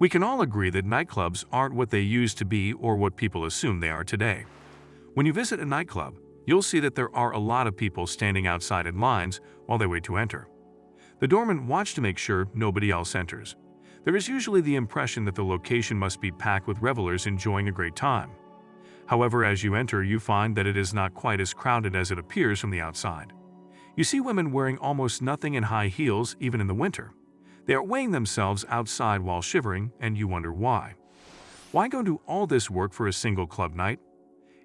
We can all agree that nightclubs aren't what they used to be or what people assume they are today. When you visit a nightclub, you'll see that there are a lot of people standing outside in lines while they wait to enter. The doorman watch to make sure nobody else enters. There is usually the impression that the location must be packed with revelers enjoying a great time. However, as you enter, you find that it is not quite as crowded as it appears from the outside. You see women wearing almost nothing in high heels even in the winter. They are weighing themselves outside while shivering, and you wonder why. Why go do all this work for a single club night?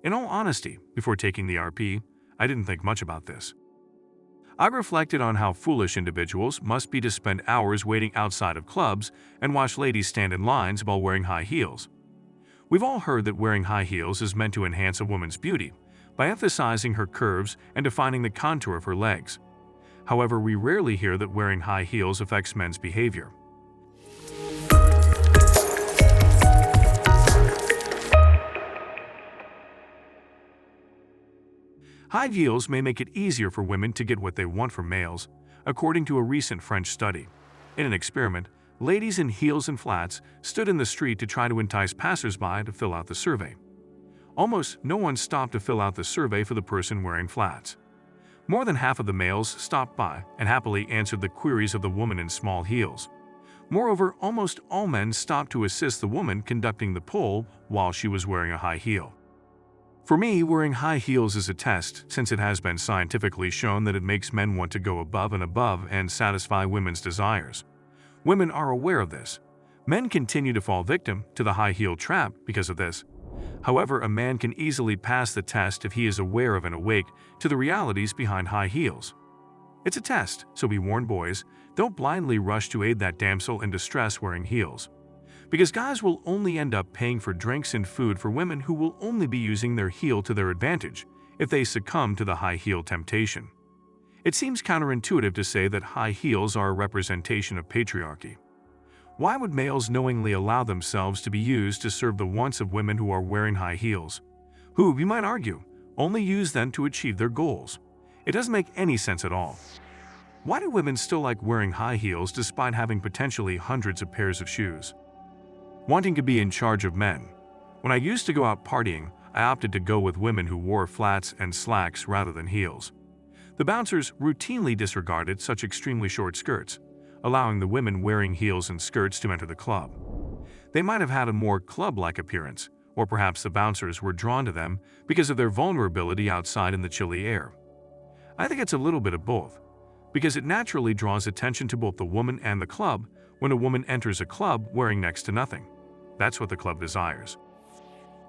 In all honesty, before taking the RP, I didn't think much about this. I reflected on how foolish individuals must be to spend hours waiting outside of clubs and watch ladies stand in lines while wearing high heels. We've all heard that wearing high heels is meant to enhance a woman's beauty by emphasizing her curves and defining the contour of her legs. However, we rarely hear that wearing high heels affects men's behavior. High heels may make it easier for women to get what they want from males, according to a recent French study. In an experiment, ladies in heels and flats stood in the street to try to entice passersby to fill out the survey. Almost no one stopped to fill out the survey for the person wearing flats. More than half of the males stopped by and happily answered the queries of the woman in small heels. Moreover, almost all men stopped to assist the woman conducting the poll while she was wearing a high heel. For me, wearing high heels is a test, since it has been scientifically shown that it makes men want to go above and satisfy women's desires. Women are aware of this. Men continue to fall victim to the high heel trap because of this. However, a man can easily pass the test if he is aware of and awake to the realities behind high heels. It's a test, so be warned, boys, don't blindly rush to aid that damsel in distress wearing heels. Because guys will only end up paying for drinks and food for women who will only be using their heel to their advantage if they succumb to the high heel temptation. It seems counterintuitive to say that high heels are a representation of patriarchy. Why would males knowingly allow themselves to be used to serve the wants of women who are wearing high heels, who, you might argue, only use them to achieve their goals? It doesn't make any sense at all. Why do women still like wearing high heels despite having potentially hundreds of pairs of shoes? Wanting to be in charge of men. When I used to go out partying, I opted to go with women who wore flats and slacks rather than heels. The bouncers routinely disregarded such extremely short skirts, allowing the women wearing heels and skirts to enter the club. They might have had a more club-like appearance, or perhaps the bouncers were drawn to them because of their vulnerability outside in the chilly air. I think it's a little bit of both, because it naturally draws attention to both the woman and the club when a woman enters a club wearing next to nothing. That's what the club desires.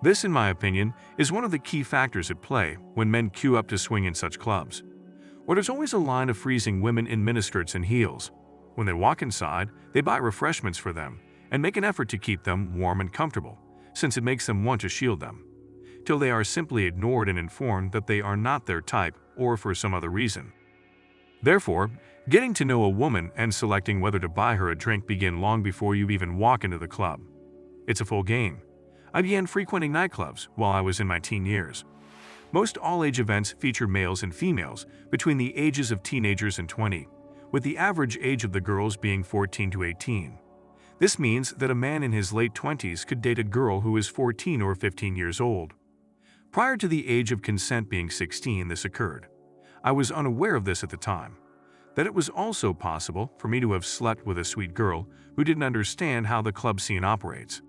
This, in my opinion, is one of the key factors at play when men queue up to swing in such clubs, where there's always a line of freezing women in miniskirts and heels. When they walk inside, they buy refreshments for them and make an effort to keep them warm and comfortable, since it makes them want to shield them, till they are simply ignored and informed that they are not their type or for some other reason. Therefore, getting to know a woman and selecting whether to buy her a drink begin long before you even walk into the club. It's a full game. I began frequenting nightclubs while I was in my teen years. Most all-age events feature males and females between the ages of teenagers and 20, with the average age of the girls being 14 to 18. This means that a man in his late 20s could date a girl who is 14 or 15 years old. Prior to the age of consent being 16, this occurred. I was unaware of this at the time, that it was also possible for me to have slept with a sweet girl who didn't understand how the club scene operates.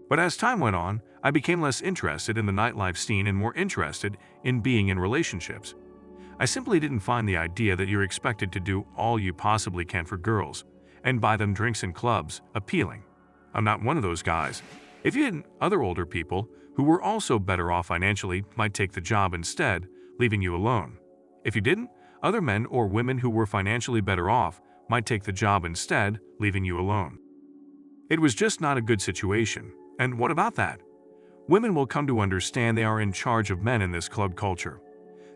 But as time went on, I became less interested in the nightlife scene and more interested in being in relationships. I simply didn't find the idea that you're expected to do all you possibly can for girls and buy them drinks in clubs appealing. I'm not one of those guys. If you didn't, other older people who were also better off financially might take the job instead, leaving you alone. If you didn't, other men or women who were financially better off might take the job instead, leaving you alone. It was just not a good situation. And what about that? Women will come to understand they are in charge of men in this club culture.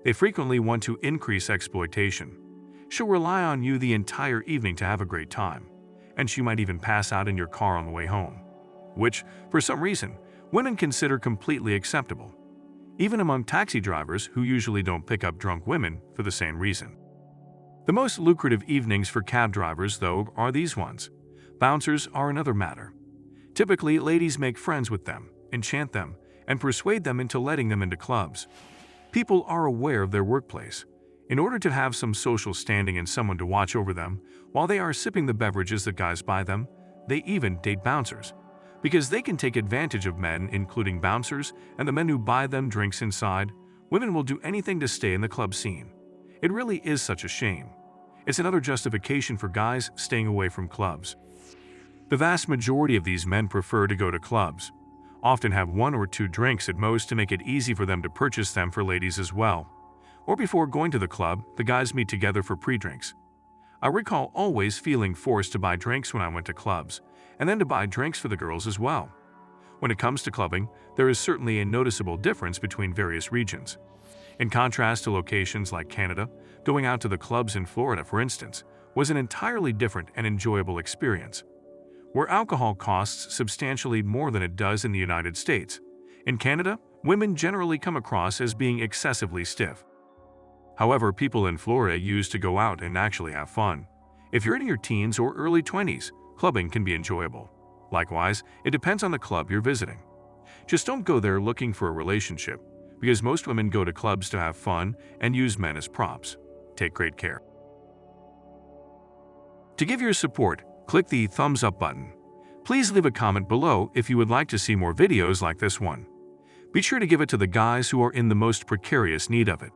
They frequently want to increase exploitation. She'll rely on you the entire evening to have a great time, and she might even pass out in your car on the way home, which, for some reason, women consider completely acceptable, even among taxi drivers who usually don't pick up drunk women for the same reason. The most lucrative evenings for cab drivers, though, are these ones. Bouncers are another matter. Typically, ladies make friends with them, enchant them, and persuade them into letting them into clubs. People are aware of their workplace. In order to have some social standing and someone to watch over them while they are sipping the beverages that guys buy them, they even date bouncers. Because they can take advantage of men, including bouncers and the men who buy them drinks inside, women will do anything to stay in the club scene. It really is such a shame. It's another justification for guys staying away from clubs. The vast majority of these men prefer to go to clubs, often have 1 or 2 drinks at most to make it easy for them to purchase them for ladies as well. Or before going to the club, the guys meet together for pre-drinks. I recall always feeling forced to buy drinks when I went to clubs, and then to buy drinks for the girls as well. When it comes to clubbing, there is certainly a noticeable difference between various regions. In contrast to locations like Canada, going out to the clubs in Florida, for instance, was an entirely different and enjoyable experience. Where alcohol costs substantially more than it does in the United States. In Canada, women generally come across as being excessively stiff. However, people in Florida used to go out and actually have fun. If you're in your teens or early 20s, clubbing can be enjoyable. Likewise, it depends on the club you're visiting. Just don't go there looking for a relationship, because most women go to clubs to have fun and use men as props. Take great care. To give your support, click the thumbs up button. Please leave a comment below if you would like to see more videos like this one. Be sure to give it to the guys who are in the most precarious need of it.